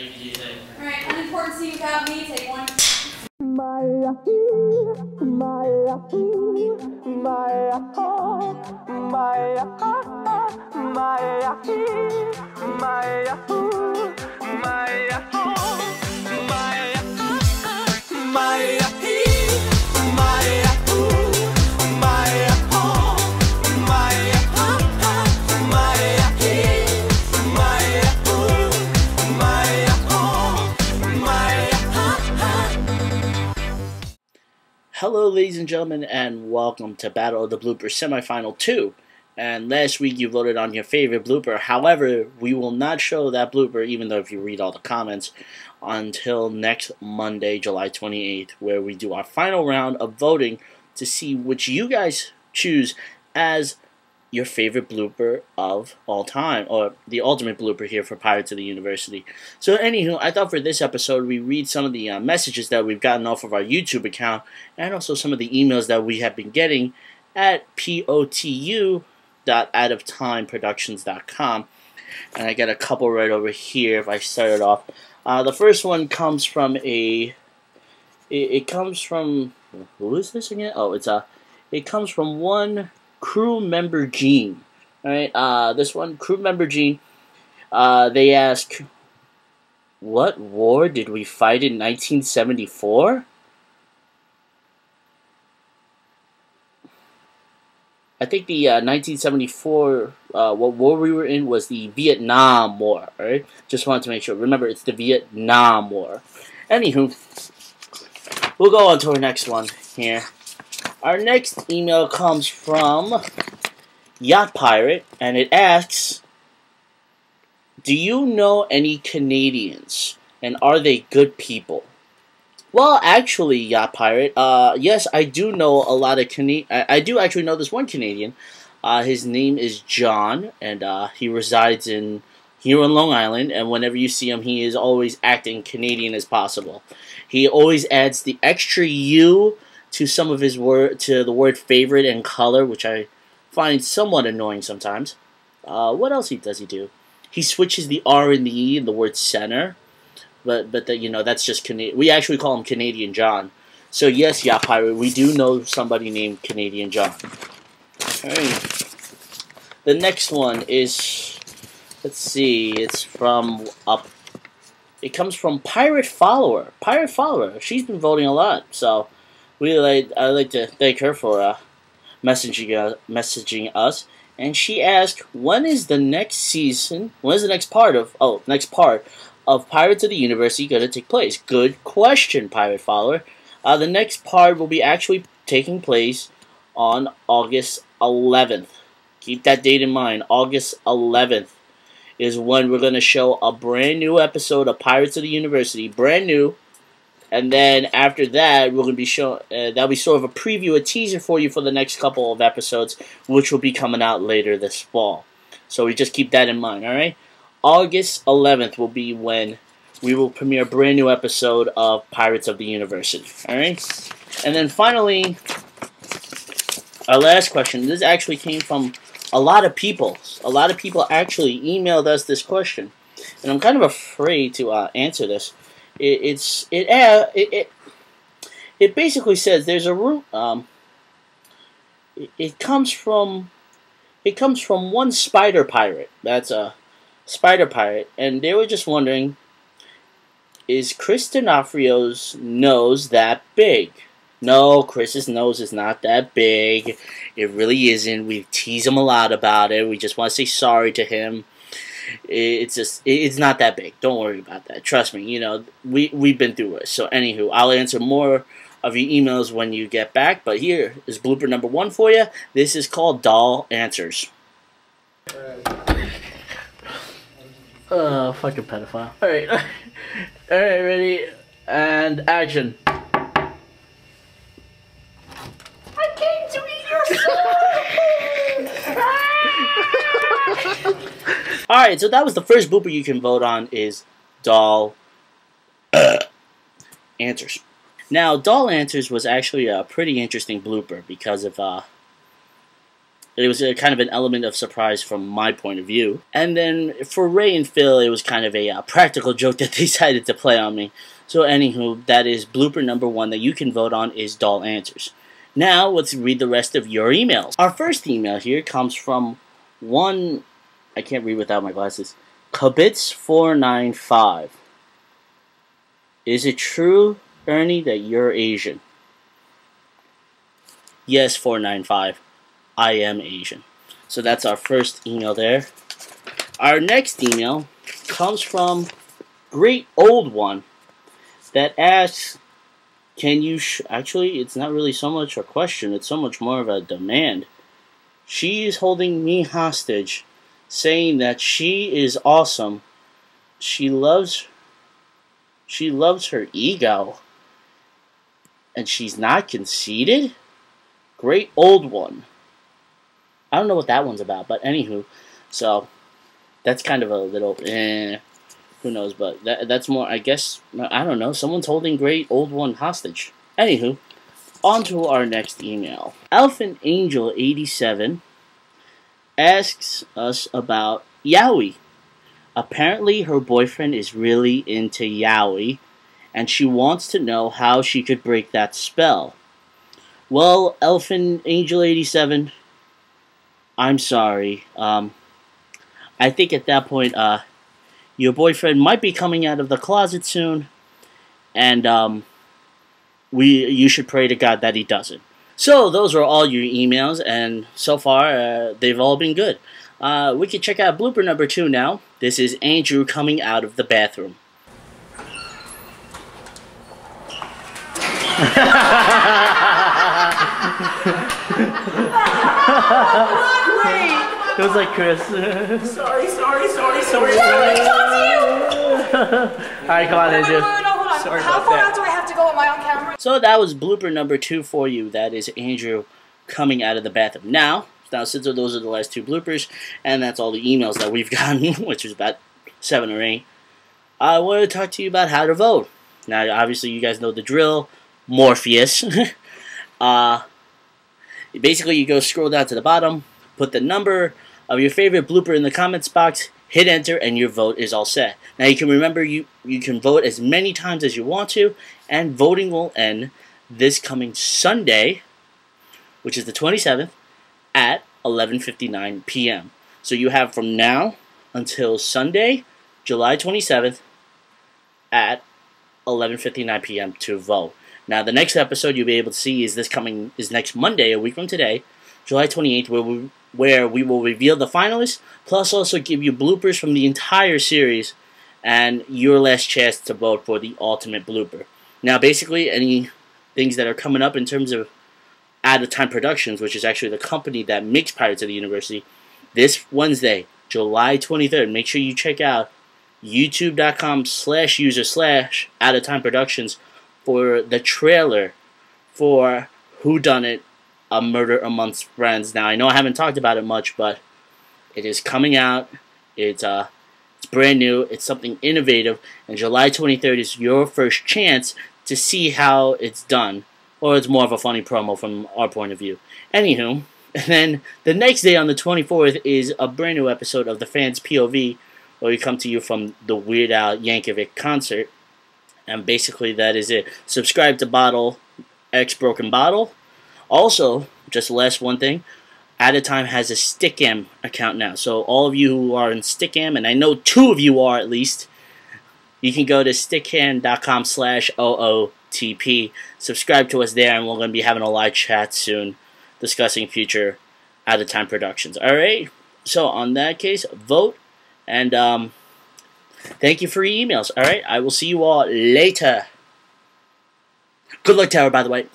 Alright, unimportant scene without me, take one. Hello ladies and gentlemen, and welcome to Battle of the Bloopers Semifinal 2. And last week you voted on your favorite blooper. However, we will not show that blooper, even though if you read all the comments, until next Monday, July 28th, where we do our final round of voting to see which you guys choose as your favorite blooper of all time, or the ultimate blooper here for Pirates of the University. So anywho, I thought for this episode we read some of the messages that we've gotten off of our YouTube account, and also some of the emails that we have been getting at potu.outoftimeproductions.com. And I got a couple right over here if I start it off. The first one comes from it comes from, who is this again? Oh, it comes from one crew member Gene. Alright, this one, crew member Gene, they ask, what war did we fight in 1974? I think the 1974, what war we were in was the Vietnam War, alright? Just wanted to make sure. Remember, it's the Vietnam War. Anywho, we'll go on to our next one here. Our next email comes from Yacht Pirate, and it asks, do you know any Canadians, and are they good people? Well, actually, Yacht Pirate, yes, I do know a lot of I do actually know this one Canadian. His name is John, and he resides here in Long Island, and whenever you see him, he is always acting Canadian as possible. He always adds the extra U to some of his to the word favorite and color, which I find somewhat annoying sometimes. What else does he do? He switches the R and the E in the word center, but you know, that's just Canadian. We actually call him Canadian John. So yes, yeah, Pirate, we do know somebody named Canadian John. Alright. The next one is, let's see, it's from it comes from Pirate Follower. Pirate Follower, she's been voting a lot, so I'd like to thank her for messaging us. And she asked, when is the next season? When is the next part of Pirates of the University going to take place? Good question, Pirate Follower. The next part will be actually taking place on August 11th. Keep that date in mind. August 11th is when we're going to show a brand new episode of Pirates of the University, brand new. And then after that, we're going to be showing, that'll be sort of a preview, a teaser for you for the next couple of episodes, which will be coming out later this fall. So we just keep that in mind, alright? August 11th will be when we will premiere a brand new episode of Pirates of the University, alright? And then finally, our last question. This actually came from a lot of people. A lot of people actually emailed us this question. And I'm kind of afraid to answer this. It basically says there's a root. It comes from one spider pirate. That's a spider pirate, and they were just wondering, is Chris D'Onofrio's nose that big? No, Chris's nose is not that big. It really isn't. We tease him a lot about it. We just want to say sorry to him. It's not that big. Don't worry about that. Trust me, you know, we've been through it. So anywho, I'll answer more of your emails when you get back, but here is blooper number 1 for you. This is called Doll Answers. Fucking pedophile. Alright. Alright, ready? And action. I came to eat your soul! Alright, so that was the first blooper you can vote on, is Doll Answers. Now, Doll Answers was actually a pretty interesting blooper because of It was a kind of an element of surprise from my point of view. And then for Ray and Phil, it was kind of a practical joke that they decided to play on me. So anywho, that is blooper number 1 that you can vote on is Doll Answers. Now, let's read the rest of your emails. Our first email here comes from one, I can't read without my glasses, Kabits495. Is it true, Ernie, that you're Asian? Yes, 495. I am Asian. So that's our first email there. Our next email comes from Great Old One that asks, can you actually, it's not really so much a question, it's so much more of a demand. She is holding me hostage, saying that she is awesome. She loves her ego, and she's not conceited? Great Old One. I don't know what that one's about, but anywho, so that's kind of a little, who knows, but that's more, I guess, I don't know, someone's holding Great Old One hostage. Anywho, on to our next email. Elfin Angel 87 asks us about yaoi. Apparently her boyfriend is really into yaoi, and she wants to know how she could break that spell. Well, Elfin Angel 87, I'm sorry. I think at that point, your boyfriend might be coming out of the closet soon, and you should pray to God that he doesn't. So those are all your emails, and so far they've all been good. We can check out blooper number 2 now. This is Andrew coming out of the bathroom. It was like Chris. Sorry. Alright, come on, Andrew. Hold on. Sorry How about far that. out do I have to go? Am I on camera? So that was blooper number 2 for you. That is Andrew coming out of the bathroom. Now since those are the last 2 bloopers, and that's all the emails that we've gotten, which is about 7 or 8, I want to talk to you about how to vote. Now, obviously, you guys know the drill. Morpheus. Basically, you go scroll down to the bottom, put the number of your favorite blooper in the comments box, hit enter, and your vote is all set. Now, you can remember you can vote as many times as you want to, and voting will end this coming Sunday, which is the 27th, at 11:59 p.m. So you have from now until Sunday, July 27th, at 11:59 p.m. to vote. Now, the next episode you'll be able to see is next Monday, a week from today, July 28th, where we will reveal the finalists, plus also give you bloopers from the entire series, and your last chance to vote for the ultimate blooper. Now, basically, any things that are coming up in terms of Out of Time Productions, which is actually the company that makes Pirates of the University, this Wednesday, July 23rd, make sure you check out youtube.com/user/Out of Time Productions for the trailer for Whodunit, A Murder Amongst Friends. Now, I know I haven't talked about it much, but it is coming out. It's brand new. It's something innovative, and July 23rd is your first chance to see how it's done. Or it's more of a funny promo from our point of view. Anywho, and then the next day on the 24th is a brand new episode of The Fans POV, where we come to you from the Weird Al Yankovic concert. And basically that is it. Subscribe to Bottle X Broken Bottle. Also, just last one thing, Out of Time has a Stickam account now. So all of you who are in Stickam, and I know 2 of you are at least, you can go to stickam.com/OOTP. Subscribe to us there, and we're going to be having a live chat soon discussing future Out of Time productions. Alright? So, on that case, vote, and thank you for your emails. Alright? I will see you all later. Good luck, Tower, by the way.